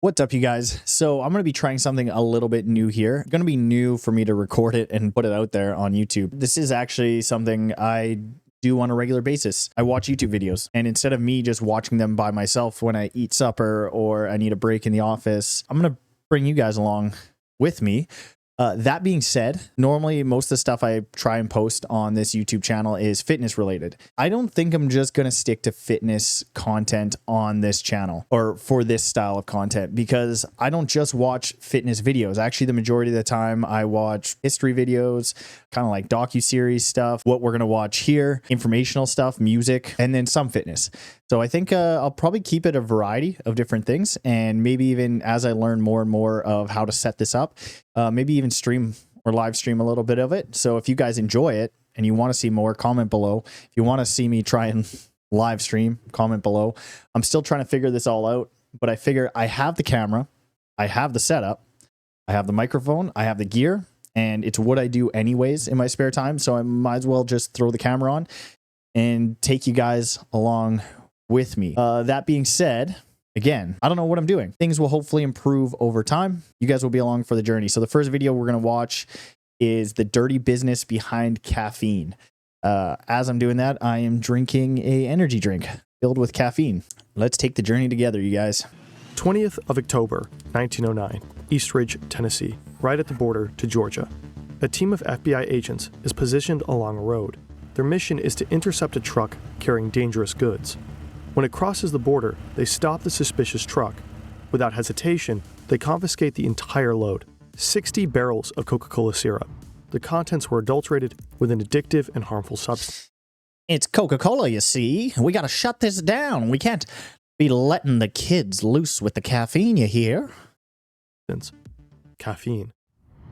What's up, you guys? So I'm going to be trying something a little bit new here. Going to be new for me to record it and put it out there on YouTube. This is actually something I do on a regular basis. I watch YouTube videos, and instead of me just watching them by myself when I eat supper or I need a break in the office, I'm going to bring you guys along with me. That being said, normally most of the stuff I try and post on this YouTube channel is fitness related. I don't think I'm just going to stick to fitness content on this channel or for this style of content, because I don't just watch fitness videos. Actually, the majority of the time I watch history videos, kind of like docuseries stuff, what we're going to watch here, informational stuff, music, and then some fitness. So I think I'll probably keep it a variety of different things, and maybe even as I learn more and more of how to set this up, maybe even stream or live stream a little bit of it. So if you guys enjoy it and you want to see more, comment below. If you want to see me try and live stream, comment below. I'm still trying to figure this all out, but I figure I have the camera, I have the setup, I have the microphone, I have the gear, and it's what I do anyways in my spare time. So I might as well just throw the camera on and take you guys along with me. That being said, again, I don't know what I'm doing. Things will hopefully improve over time. You guys will be along for the journey. So the first video we're going to watch is the dirty business behind caffeine. As I'm doing that, I am drinking a energy drink filled with caffeine. Let's take the journey together, you guys. 20th of October, 1909, East Ridge, Tennessee, right at the border to Georgia. A team of FBI agents is positioned along a road. Their mission is to intercept a truck carrying dangerous goods. When it crosses the border, they stop the suspicious truck. Without hesitation, they confiscate the entire load, 60 barrels of Coca-Cola syrup. The contents were adulterated with an addictive and harmful substance. It's Coca-Cola, you see. We got to shut this down. We can't be letting the kids loose with the caffeine, you hear? Caffeine.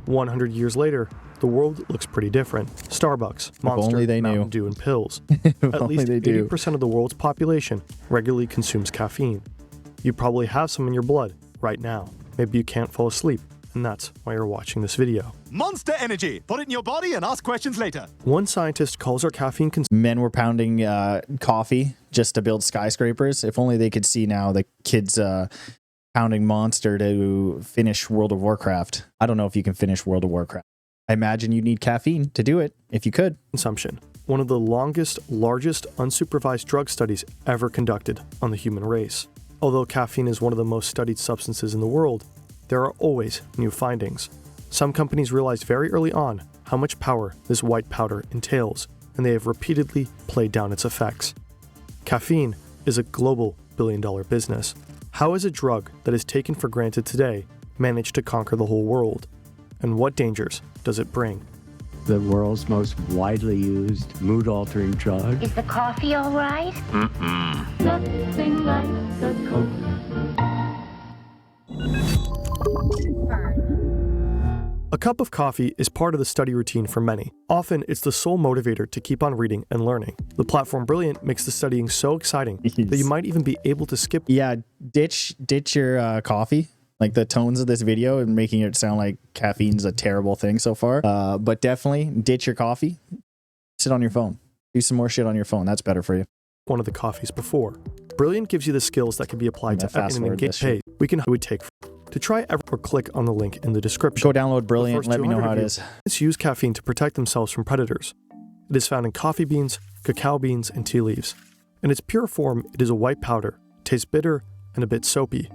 100 years later, the world looks pretty different. Starbucks, Monster, Mountain Dew, and pills. At least 80% of the world's population regularly consumes caffeine. You probably have some in your blood right now. Maybe you can't fall asleep, and that's why you're watching this video. Monster Energy! Put it in your body and ask questions later. One scientist calls our caffeine consumption. Men were pounding coffee just to build skyscrapers. If only they could see now the kids pounding Monster to finish World of Warcraft. I don't know if you can finish World of Warcraft. I imagine you'd need caffeine to do it, if you could. Consumption. One of the longest, largest unsupervised drug studies ever conducted on the human race. Although caffeine is one of the most studied substances in the world, there are always new findings. Some companies realized very early on how much power this white powder entails, and they have repeatedly played down its effects. Caffeine is a global billion-dollar business. How has a drug that is taken for granted today managed to conquer the whole world? And what dangers does it bring? The world's most widely used mood-altering drug. Is the coffee all right? Nothing like a A cup of coffee is part of the study routine for many. Often, it's the sole motivator to keep on reading and learning. The platform Brilliant makes the studying so exciting that you might even be able to skip. Yeah, ditch your coffee. Like the tones of this video and making it sound like caffeine's a terrible thing so far. But definitely ditch your coffee. Sit on your phone. Do some more shit on your phone. That's better for you. One of the coffees before. Brilliant gives you the skills that can be applied to everything and get paid. It would take. To try or click on the link in the description. Go download Brilliant. Let me know how it is. Use caffeine to protect themselves from predators. It is found in coffee beans, cacao beans, and tea leaves. In its pure form, it is a white powder, tastes bitter, and a bit soapy.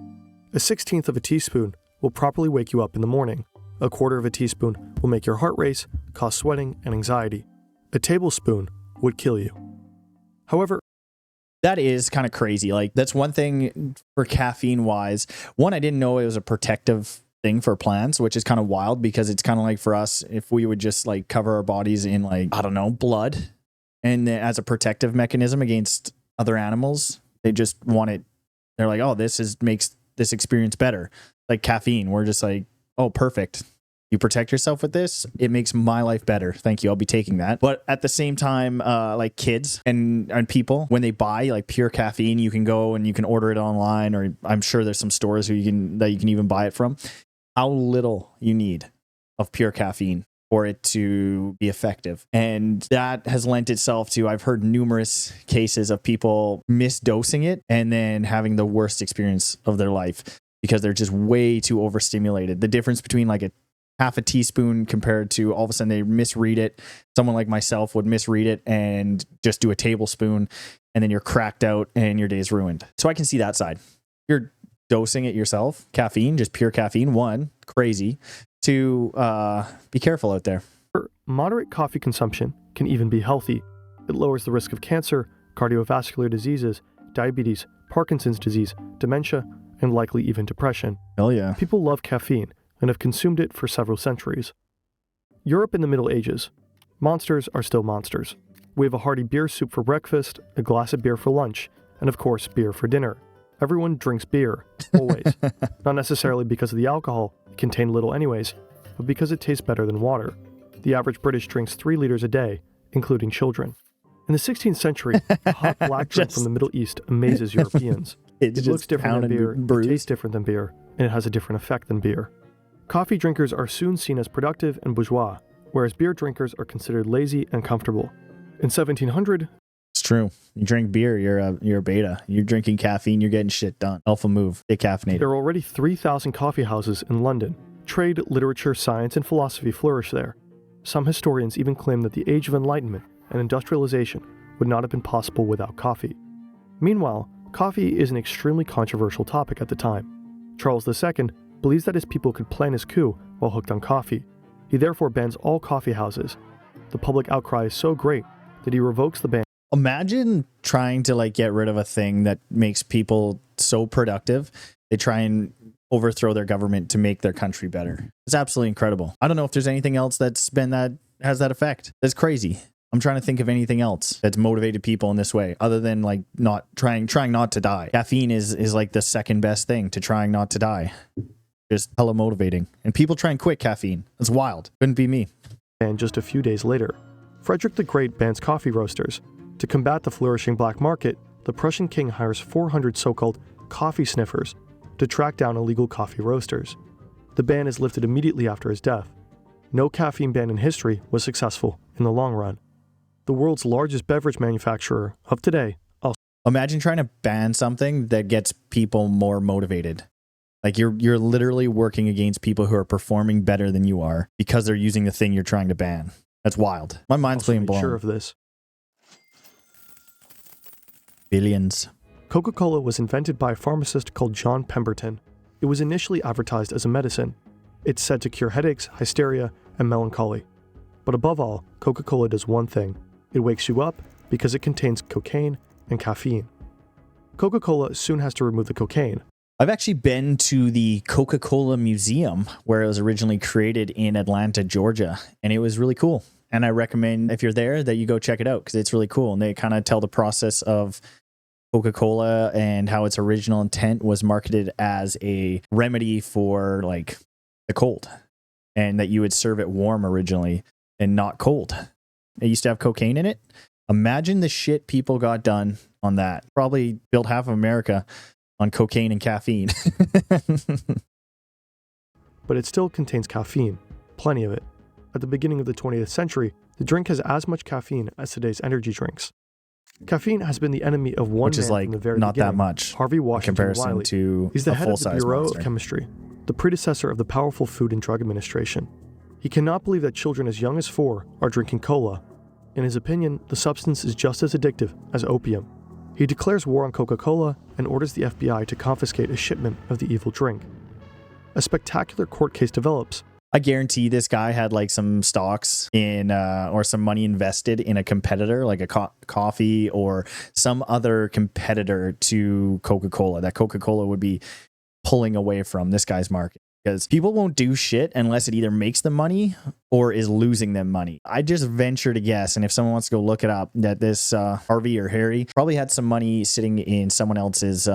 A 1/16 of a teaspoon will properly wake you up in the morning. A 1/4 of a teaspoon will make your heart race, cause sweating and anxiety. A tablespoon would kill you. However, that is kind of crazy. Like, that's one thing for caffeine wise. One, I didn't know it was a protective thing for plants, which is kind of wild, because it's kind of like for us, if we would just like cover our bodies in, like, I don't know, blood, and as a protective mechanism against other animals, they just want it. They're like, oh, makes this experience better. Like caffeine, we're just like, oh, perfect. You protect yourself with this, it makes my life better. Thank you. I'll be taking that. But at the same time, like kids and people, when they buy like pure caffeine, you can go and you can order it online, or I'm sure there's some stores that you can even buy it from. How little you need of pure caffeine for it to be effective. And that has lent itself to, I've heard numerous cases of people misdosing it and then having the worst experience of their life. because they're just way too overstimulated. The difference between like a half a teaspoon compared to all of a sudden they misread it. Someone like myself would misread it and just do a tablespoon, and then you're cracked out and your day's ruined. So I can see that side. You're dosing it yourself. Caffeine, just pure caffeine. 1, crazy. 2, be careful out there. Moderate coffee consumption can even be healthy. It lowers the risk of cancer, cardiovascular diseases, diabetes, Parkinson's disease, dementia, and likely even depression. Hell yeah. People love caffeine and have consumed it for several centuries. Europe in the Middle Ages. Monsters are still monsters. We have a hearty beer soup for breakfast, a glass of beer for lunch, and of course beer for dinner. Everyone drinks beer, always. Not necessarily because of the alcohol, it contained little anyways, but because it tastes better than water. The average British drinks 3 liters a day, including children. In the 16th century, a hot black drink from the Middle East amazes Europeans. It looks different than beer, it tastes different than beer, and it has a different effect than beer. Coffee drinkers are soon seen as productive and bourgeois, whereas beer drinkers are considered lazy and comfortable. In 1700, it's true. You drink beer, you're a beta. You're drinking caffeine, you're getting shit done. Alpha move. Get caffeinated. there are already 3,000 coffee houses in London. Trade, literature, science, and philosophy flourish there. Some historians even claim that the Age of Enlightenment and industrialization would not have been possible without coffee. Meanwhile, coffee is an extremely controversial topic at the time. Charles II believes that his people could plan his coup while hooked on coffee. He therefore bans all coffee houses. The public outcry is so great that he revokes the ban. Imagine trying to like get rid of a thing that makes people so productive. They try and overthrow their government to make their country better. It's absolutely incredible. I don't know if there's anything else that's been that has that effect. That's crazy. I'm trying to think of anything else that's motivated people in this way other than like not trying not to die. Caffeine is like the second best thing to trying not to die. Just hella motivating. And people try and quit caffeine. It's wild. Couldn't be me. And just a few days later, Frederick the Great bans coffee roasters. To combat the flourishing black market, the Prussian king hires 400 so-called coffee sniffers to track down illegal coffee roasters. The ban is lifted immediately after his death. No caffeine ban in history was successful in the long run. The world's largest beverage manufacturer of today also. Imagine trying to ban something that gets people more motivated. Like you're literally working against people who are performing better than you are because they're using the thing you're trying to ban. That's wild. My mind's being blown. Sure of this. Billions. Coca-Cola was invented by a pharmacist called John Pemberton. It was initially advertised as a medicine. It's said to cure headaches, hysteria, and melancholy. But above all, Coca-Cola does one thing. It wakes you up because it contains cocaine and caffeine. Coca-Cola soon has to remove the cocaine. I've actually been to the Coca-Cola Museum where it was originally created in Atlanta, Georgia, and it was really cool. And I recommend if you're there that you go check it out because it's really cool. And they kind of tell the process of Coca-Cola and how its original intent was marketed as a remedy for like the cold, and that you would serve it warm originally and not cold. It used to have cocaine in it. Imagine the shit people got done on that. Probably built half of America on cocaine and caffeine. But it still contains caffeine, plenty of it. At the beginning of the 20th century, the drink has as much caffeine as today's energy drinks. Caffeine has been the enemy of one Which man is like from the very not beginning, that much Harvey in Washington comparison Wiley. to He's the a head of the full-size Bureau monster. of Chemistry, the predecessor of the powerful Food and Drug Administration. He cannot believe that children as young as 4 are drinking cola. In his opinion, the substance is just as addictive as opium. He declares war on Coca-Cola and orders the FBI to confiscate a shipment of the evil drink. A spectacular court case develops. I guarantee this guy had like some stocks in or some money invested in a competitor, like a coffee or some other competitor to Coca-Cola that Coca-Cola would be pulling away from this guy's market. Because people won't do shit unless it either makes them money or is losing them money. I just venture to guess, and if someone wants to go look it up, that this Harvey or Harry probably had some money sitting in someone else's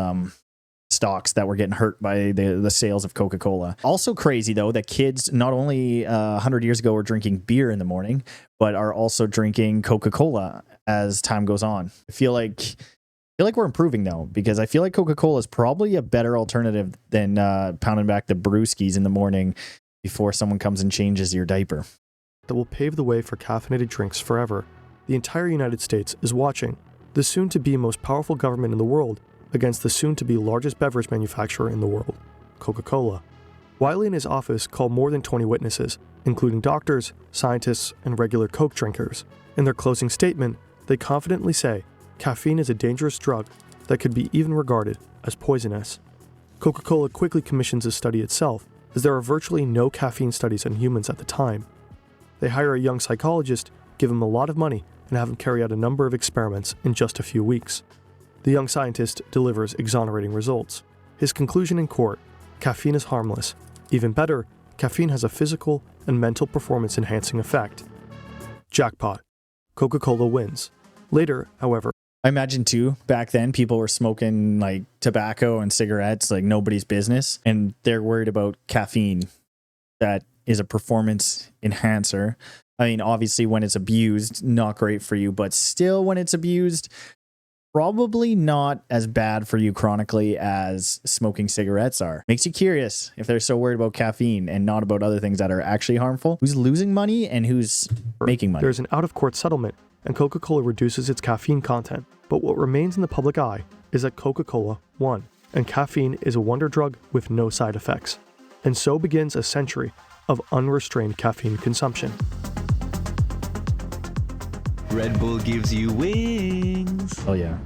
stocks that were getting hurt by the sales of Coca-Cola. Also crazy, though, that kids not only 100 years ago were drinking beer in the morning, but are also drinking Coca-Cola as time goes on. I feel like we're improving, though, because I feel like Coca-Cola is probably a better alternative than pounding back the brewskis in the morning before someone comes and changes your diaper. That will pave the way for caffeinated drinks forever. The entire United States is watching the soon-to-be most powerful government in the world against the soon-to-be largest beverage manufacturer in the world. Coca-Cola. Wiley and his office called more than 20 witnesses, including doctors, scientists, and regular Coke drinkers. In their closing statement, they confidently say caffeine is a dangerous drug that could be even regarded as poisonous. Coca-Cola quickly commissions a study itself, as there are virtually no caffeine studies on humans at the time. They hire a young psychologist, give him a lot of money, and have him carry out a number of experiments in just a few weeks. The young scientist delivers exonerating results. His conclusion in court: caffeine is harmless. Even better, caffeine has a physical and mental performance-enhancing effect. Jackpot. Coca-Cola wins. Later, however, I imagine too, back then people were smoking like tobacco and cigarettes like nobody's business, and they're worried about caffeine that is a performance enhancer. I mean, obviously when it's abused, not great for you, but still when it's abused, probably not as bad for you chronically as smoking cigarettes are. Makes you curious if they're so worried about caffeine and not about other things that are actually harmful. Who's losing money and who's making money? there's an out-of-court settlement, and Coca-Cola reduces its caffeine content. But what remains in the public eye is that Coca-Cola won, and caffeine is a wonder drug with no side effects. And so begins a century of unrestrained caffeine consumption. Red Bull gives you wings. Oh yeah.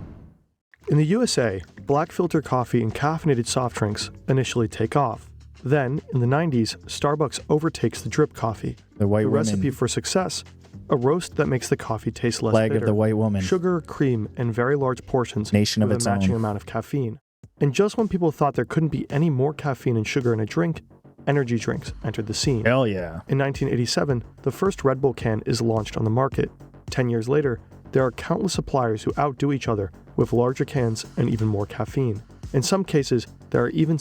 In the USA, black filter coffee and caffeinated soft drinks initially take off. Then, in the 90s, Starbucks overtakes the drip coffee. The white The woman. recipe for success: a roast that makes the coffee taste less Flag bitter, of the white woman. sugar, cream, and very large portions Nation of with its a matching own. amount of caffeine. And just when people thought there couldn't be any more caffeine and sugar in a drink, energy drinks entered the scene. Hell yeah. In 1987, the first Red Bull can is launched on the market. 10 years later, there are countless suppliers who outdo each other with larger cans and even more caffeine. In some cases, there are even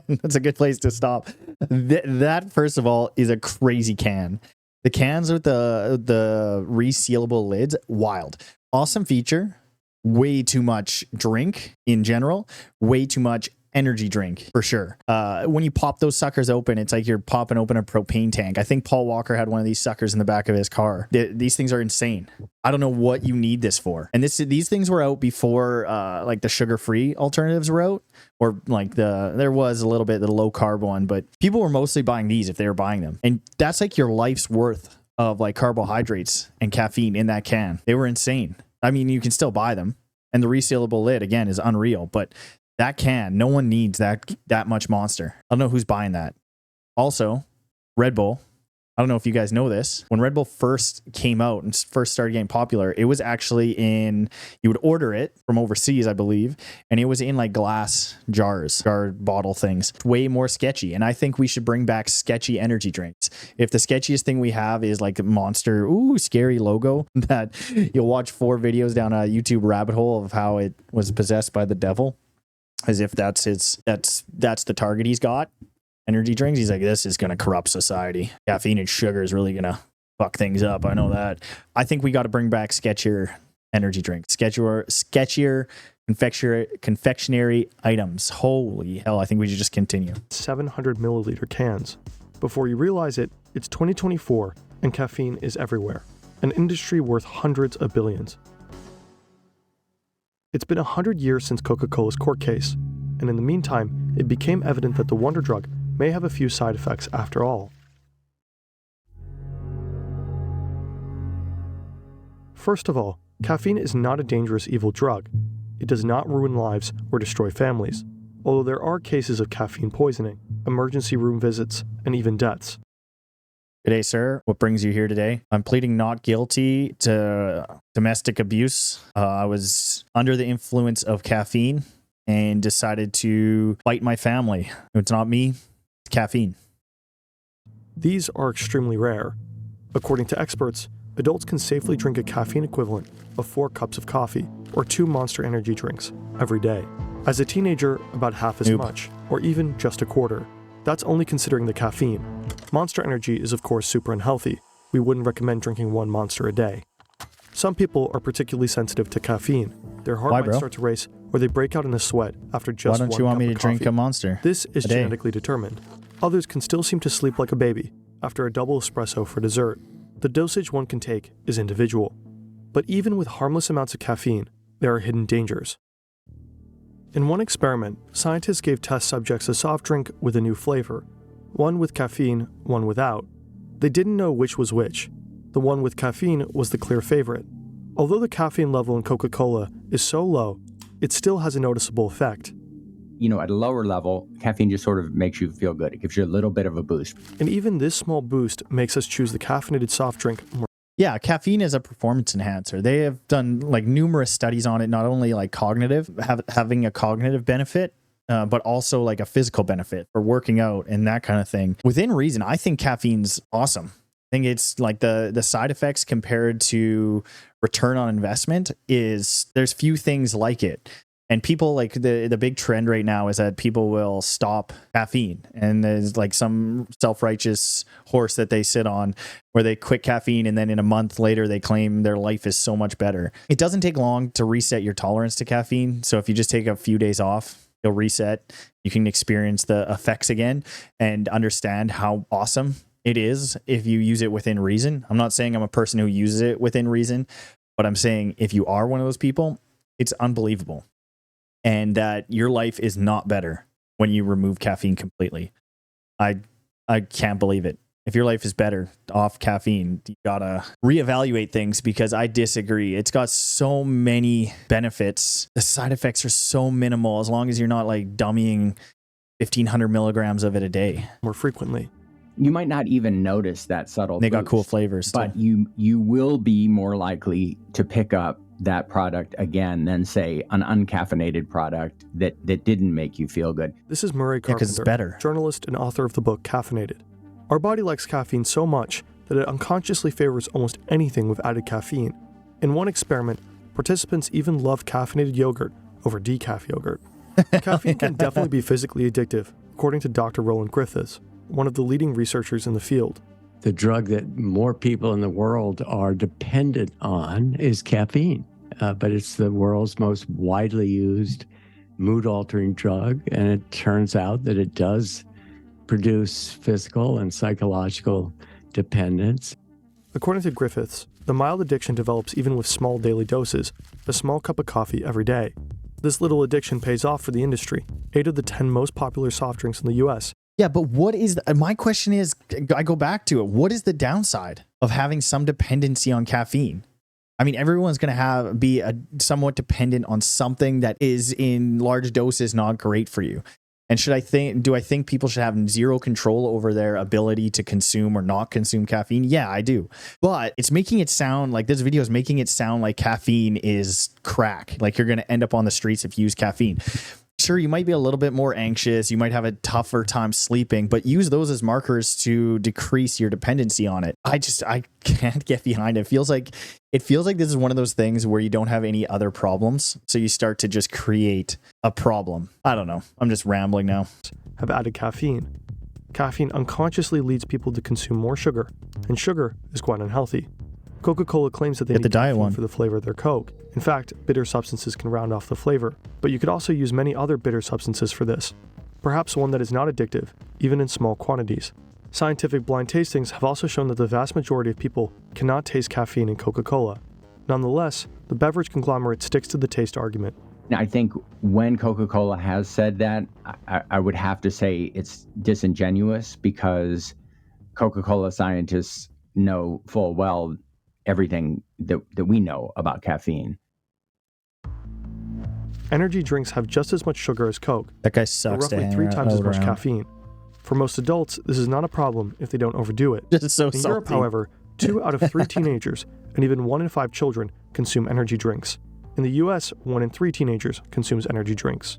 That's a good place to stop. That first of all is a crazy can. The cans with the resealable lids, wild. Awesome feature. Way too much drink in general. Way too much energy drink for sure. When you pop those suckers open, it's like you're popping open a propane tank. I think Paul Walker had one of these suckers in the back of his car. These things are insane. I don't know what you need this for. And these things were out before like the sugar-free alternatives were out, or like there was a little bit the low carb one, but people were mostly buying these if they were buying them. And that's like your life's worth of like carbohydrates and caffeine in that can. They were insane. I mean, you can still buy them, and the resealable lid again is unreal, but that can, no one needs that much Monster. I don't know who's buying that. Also, Red Bull. I don't know if you guys know this. When Red Bull first came out and first started getting popular, it was actually you would order it from overseas, I believe, and it was in like glass jars, jar bottle things. Way more sketchy. And I think we should bring back sketchy energy drinks. If the sketchiest thing we have is like a Monster, scary logo that you'll watch 4 videos down a YouTube rabbit hole of how it was possessed by the devil, as if that's the target he's got. Energy drinks, he's like, this is going to corrupt society. Caffeine and sugar is really going to fuck things up. I know that. I think we got to bring back sketchier energy drinks, sketchier confectionery items. Holy hell, I think we should just continue. 700 milliliter cans. Before you realize it, it's 2024 and caffeine is everywhere, an industry worth hundreds of billions. It's been 100 years since Coca-Cola's court case, and in the meantime, it became evident that the wonder drug may have a few side effects after all. First of all, caffeine is not a dangerous evil drug. It does not ruin lives or destroy families, although there are cases of caffeine poisoning, emergency room visits, and even deaths. G'day, sir. What brings you here today? I'm pleading not guilty to domestic abuse. I was under the influence of caffeine and decided to fight my family. It's not me, it's caffeine. These are extremely rare. According to experts, adults can safely drink a caffeine equivalent of 4 cups of coffee or 2 Monster energy drinks every day. As a teenager, about half as much, or even just a quarter. That's only considering the caffeine. Monster Energy is of course super unhealthy. We wouldn't recommend drinking 1 Monster a day. Some people are particularly sensitive to caffeine. Their heart might start to race, or they break out in a sweat after just 1 cup of coffee. Why don't you want me to drink a Monster? This is genetically determined. Others can still seem to sleep like a baby after a double espresso for dessert. The dosage one can take is individual. But even with harmless amounts of caffeine, there are hidden dangers. In one experiment, scientists gave test subjects a soft drink with a new flavor, one with caffeine, one without. They didn't know which was which. The one with caffeine was the clear favorite. Although the caffeine level in Coca-Cola is so low, it still has a noticeable effect. At a lower level, caffeine just sort of makes you feel good. It gives you a little bit of a boost. And even this small boost makes us choose the caffeinated soft drink more. Yeah, caffeine is a performance enhancer. They have done like numerous studies on it, not only like cognitive, having a cognitive benefit, but also like a physical benefit for working out and that kind of thing. Within reason, I think caffeine's awesome. I think it's like the side effects compared to return on investment there's few things like it. And people like the big trend right now is that people will stop caffeine, and there's like some self-righteous horse that they sit on where they quit caffeine, and then in a month later they claim their life is so much better. It doesn't take long to reset your tolerance to caffeine. So if you just take a few days off, you'll reset. You can experience the effects again and understand how awesome it is if you use it within reason. I'm not saying I'm a person who uses it within reason, but I'm saying if you are one of those people, it's unbelievable. And that your life is not better when you remove caffeine completely. I can't believe it. If your life is better off caffeine, you gotta reevaluate things, because I disagree. It's got so many benefits. The side effects are so minimal as long as you're not like dummying 1,500 milligrams of it a day. More frequently. You might not even notice that subtle They boost, got cool flavors too. but you will be more likely to pick up that product again than, say, an uncaffeinated product that didn't make you feel good. This is Murray Yeah, 'cause it's Carpenter, better. journalist and author of the book Caffeinated. Our body likes caffeine so much that it unconsciously favors almost anything with added caffeine. In one experiment, participants even loved caffeinated yogurt over decaf yogurt. Caffeine can definitely be physically addictive, according to Dr. Roland Griffiths, one of the leading researchers in the field. The drug that more people in the world are dependent on is caffeine, but it's the world's most widely used mood-altering drug, and it turns out that it does produce physical and psychological dependence. According to Griffiths, the mild addiction develops even with small daily doses, a small cup of coffee every day. This little addiction pays off for the industry. 8 of the 10 most popular soft drinks in the US. Yeah, but what is my question is, I go back to it. What is the downside of having some dependency on caffeine? I mean, everyone's going to be somewhat dependent on something that is in large doses not great for you. And do I think people should have zero control over their ability to consume or not consume caffeine? Yeah, I do. But it's making it sound like this video is making it sound like caffeine is crack. Like you're going to end up on the streets if you use caffeine. Sure, you might be a little bit more anxious. You might have a tougher time sleeping, but use those as markers to decrease your dependency on it. I can't get behind it. It feels like this is one of those things where you don't have any other problems, so you start to just create a problem. I don't know. I'm just rambling now. Have added caffeine. Caffeine unconsciously leads people to consume more sugar, and sugar is quite unhealthy. Coca-Cola claims that they Get the need diet caffeine one for the flavor of their Coke. In fact, bitter substances can round off the flavor, but you could also use many other bitter substances for this. Perhaps one that is not addictive, even in small quantities. Scientific blind tastings have also shown that the vast majority of people cannot taste caffeine in Coca-Cola. Nonetheless, the beverage conglomerate sticks to the taste argument. I think when Coca-Cola has said that, I would have to say it's disingenuous, because Coca-Cola scientists know full well everything that we know about caffeine. Energy drinks have just as much sugar as Coke, That guy but sucks to roughly hang 3 times as much around. caffeine. For most adults, this is not a problem if they don't overdo it. Just so In Europe, salty. however, 2 out of 3 teenagers and even 1 in 5 children consume energy drinks. In the US, 1 in 3 teenagers consumes energy drinks.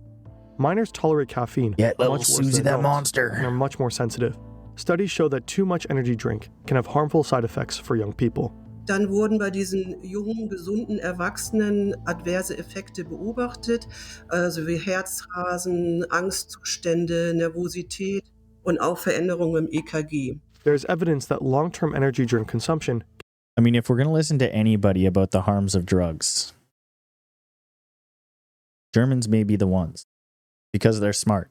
Minors tolerate caffeine Yeah, little much worse Susie than that adults monster. and are much more sensitive. Studies show that too much energy drink can have harmful side effects for young people. Dann wurden bei diesen jungen, gesunden Erwachsenen adverse Effekte beobachtet, also wie Herzrasen, Angstzustände, Nervosität und auch Veränderungen im EKG. There's evidence that long-term energy drink consumption I mean, if we're going to listen to anybody about the harms of drugs, Germans may be the ones, because they're smart.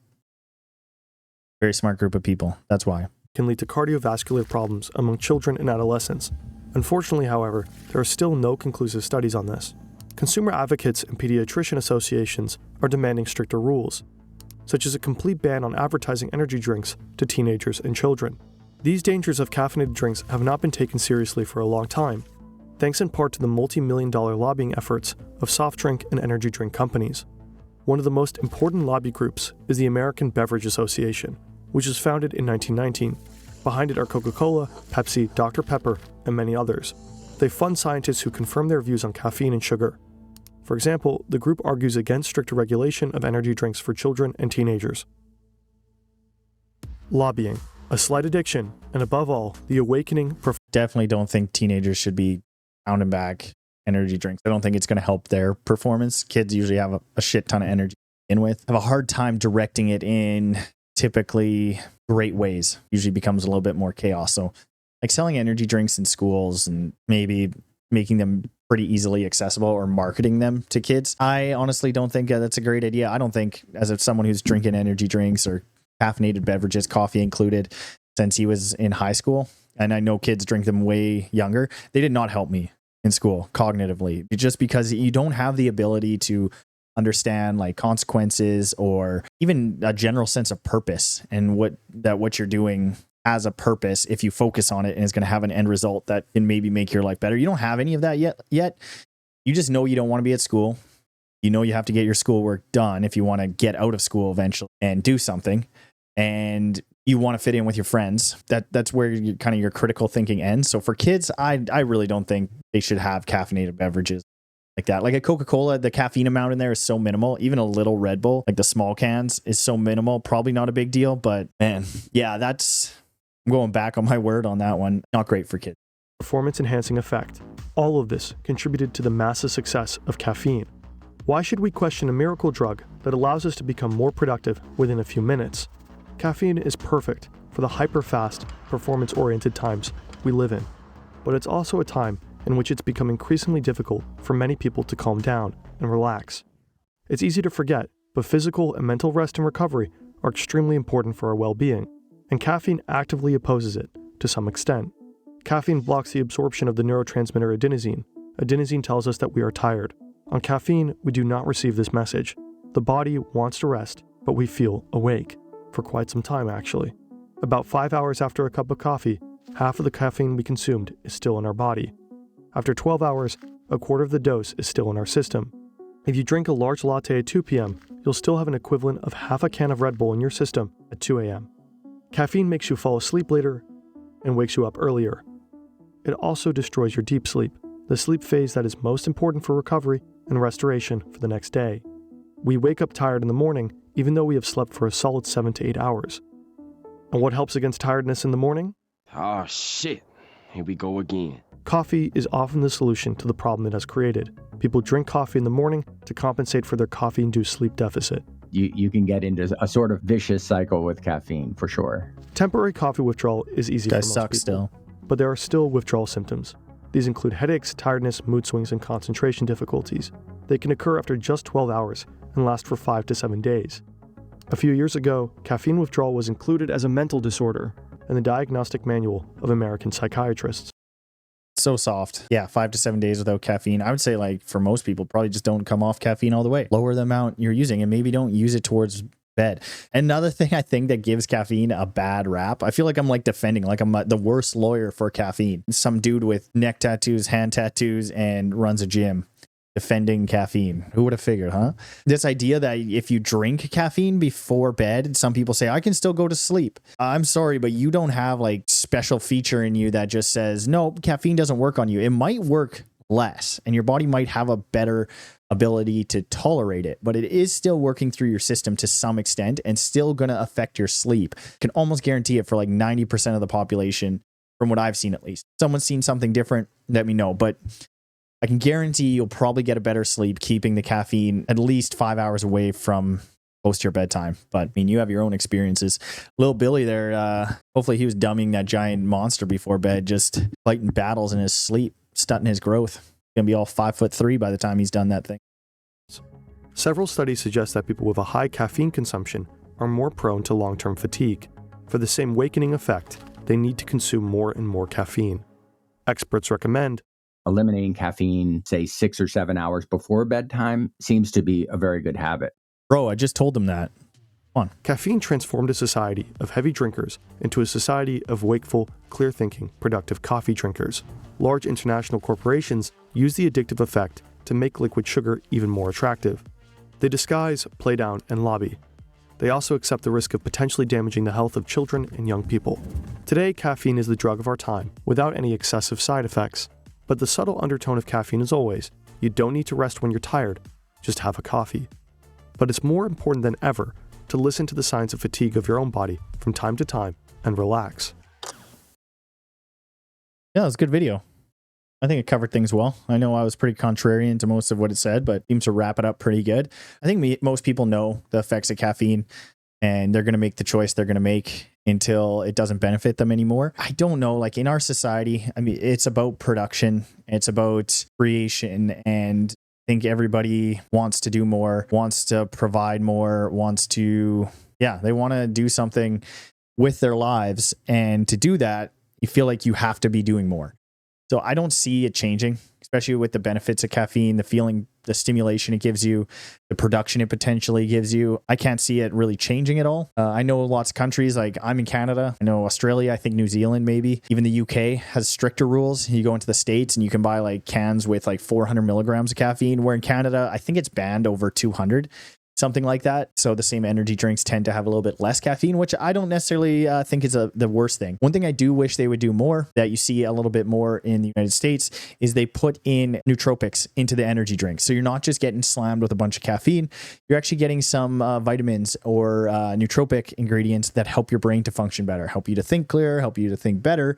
Very smart group of people. That's why. can lead to cardiovascular problems among children and adolescents. Unfortunately, however, there are still no conclusive studies on this. consumer advocates and pediatrician associations are demanding stricter rules, such as a complete ban on advertising energy drinks to teenagers and children. These dangers of caffeinated drinks have not been taken seriously for a long time, thanks in part to the multi-million-dollar lobbying efforts of soft drink and energy drink companies. One of the most important lobby groups is the American Beverage Association, which was founded in 1919. Behind it are Coca-Cola, Pepsi, Dr. Pepper, and many others. They fund scientists who confirm their views on caffeine and sugar. For example, the group argues against stricter regulation of energy drinks for children and teenagers. Lobbying, a slight addiction, and above all, the awakening. Definitely don't think teenagers should be pounding back energy drinks. I don't think it's going to help their performance. Kids usually have a shit ton of energy to begin with. Have a hard time directing it in typically great ways. Usually becomes a little bit more chaos. So like selling energy drinks in schools and maybe making them pretty easily accessible or marketing them to kids, I honestly don't think that's a great idea. I don't think, as of someone who's drinking energy drinks or caffeinated beverages, coffee included, since he was in high school, and I know kids drink them way younger, they did not help me in school cognitively, just because you don't have the ability to understand like consequences or even a general sense of purpose, and what you're doing has a purpose if you focus on it, and it's going to have an end result that can maybe make your life better. You don't have any of that yet. You just know you don't want to be at school. You know you have to get your schoolwork done if you want to get out of school eventually and do something, and you want to fit in with your friends. That's where your critical thinking ends. So for kids, I really don't think they should have caffeinated beverages like that. Like a Coca-Cola, the caffeine amount in there is so minimal. Even a little Red Bull, like the small cans, is so minimal. Probably not a big deal, but man, yeah, I'm going back on my word on that one. Not great for kids. Performance-enhancing effect. All of this contributed to the massive success of caffeine. Why should we question a miracle drug that allows us to become more productive within a few minutes? Caffeine is perfect for the hyper-fast, performance-oriented times we live in, but it's also a time in which it's become increasingly difficult for many people to calm down and relax. It's easy to forget, but physical and mental rest and recovery are extremely important for our well-being, and caffeine actively opposes it to some extent. Caffeine blocks the absorption of the neurotransmitter adenosine. Adenosine tells us that we are tired. On caffeine, we do not receive this message. The body wants to rest, but we feel awake. For quite some time, actually. About 5 hours after a cup of coffee, half of the caffeine we consumed is still in our body. After 12 hours, a quarter of the dose is still in our system. If you drink a large latte at 2 p.m., you'll still have an equivalent of half a can of Red Bull in your system at 2 a.m. Caffeine makes you fall asleep later and wakes you up earlier. It also destroys your deep sleep, the sleep phase that is most important for recovery and restoration for the next day. We wake up tired in the morning, even though we have slept for a solid 7 to 8 hours. And what helps against tiredness in the morning? Oh shit, here we go again. Coffee is often the solution to the problem it has created. People drink coffee in the morning to compensate for their coffee-induced sleep deficit. You can get into a sort of vicious cycle with caffeine, for sure. Temporary coffee withdrawal is easy for most people, still. but there are still withdrawal symptoms. These include headaches, tiredness, mood swings, and concentration difficulties. They can occur after just 12 hours and last for 5 to 7 days. A few years ago, caffeine withdrawal was included as a mental disorder in the Diagnostic Manual of American Psychiatrists. So soft. Yeah, 5 to 7 days without caffeine. I would say, like, for most people, probably just don't come off caffeine all the way. Lower the amount you're using and maybe don't use it towards bed. Another thing I think that gives caffeine a bad rap, I feel like I'm like defending, like I'm the worst lawyer for caffeine. Some dude with neck tattoos, hand tattoos, and runs a gym defending caffeine. Who would have figured, huh? This idea that if you drink caffeine before bed, some people say, I can still go to sleep. I'm sorry, but you don't have like special feature in you that just says, no, caffeine doesn't work on you. It might work less and your body might have a better ability to tolerate it, but it is still working through your system to some extent and still going to affect your sleep. Can almost guarantee it for like 90% of the population, from what I've seen at least. Someone's seen something different, let me know, but I can guarantee you'll probably get a better sleep keeping the caffeine at least 5 hours away from close to your bedtime. But I mean, you have your own experiences. Little Billy there, hopefully he was dumbing that giant monster before bed, just fighting battles in his sleep, stunting his growth. Gonna be all 5'3" by the time he's done that thing. Several studies suggest that people with a high caffeine consumption are more prone to long-term fatigue. For the same wakening effect, they need to consume more and more caffeine. Experts recommend eliminating caffeine, say 6 or 7 hours before bedtime, seems to be a very good habit. Bro, I just told them that. Come on. Caffeine transformed a society of heavy drinkers into a society of wakeful, clear-thinking, productive coffee drinkers. Large international corporations use the addictive effect to make liquid sugar even more attractive. They disguise, play down, and lobby. They also accept the risk of potentially damaging the health of children and young people. Today, caffeine is the drug of our time, without any excessive side effects. But the subtle undertone of caffeine is always, you don't need to rest when you're tired, just have a coffee. But it's more important than ever to listen to the signs of fatigue of your own body from time to time and relax. Yeah, it was a good video. I think it covered things well. I know I was pretty contrarian to most of what it said, but seems to wrap it up pretty good. I think most people know the effects of caffeine, and they're going to make the choice they're going to make until it doesn't benefit them anymore. I don't know, like in our society, I mean, it's about production, it's about creation, and I think everybody wants to do more, wants to provide more, they want to do something with their lives. And to do that, you feel like you have to be doing more. So I don't see it changing, especially with the benefits of caffeine, the feeling, the stimulation it gives you, the production it potentially gives you. I can't see it really changing at all. I know lots of countries, like I'm in Canada. I know Australia, I think New Zealand, maybe. Even the UK has stricter rules. You go into the States and you can buy like cans with like 400 milligrams of caffeine, where in Canada, I think it's banned over 200. Something like that. So the same energy drinks tend to have a little bit less caffeine, which I don't necessarily think is the worst thing. One thing I do wish they would do more, that you see a little bit more in the United States, is they put in nootropics into the energy drinks. So you're not just getting slammed with a bunch of caffeine, you're actually getting some vitamins or nootropic ingredients that help your brain to function better, help you to think clearer, help you to think better,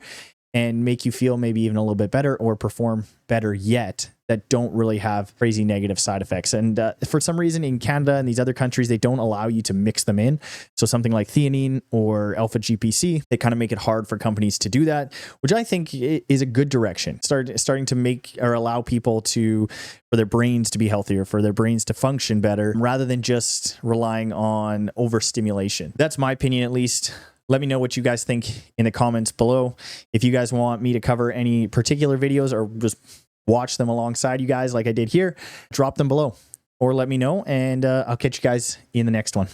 and make you feel maybe even a little bit better or perform better yet, that don't really have crazy negative side effects. And for some reason in Canada and these other countries, they don't allow you to mix them in. So something like theanine or alpha GPC, they kind of make it hard for companies to do that, which I think is a good direction. Starting to make or allow people for their brains to be healthier, for their brains to function better, rather than just relying on overstimulation. That's my opinion, at least. Let me know what you guys think in the comments below. If you guys want me to cover any particular videos or just watch them alongside you guys like I did here, drop them below or let me know, and I'll catch you guys in the next one.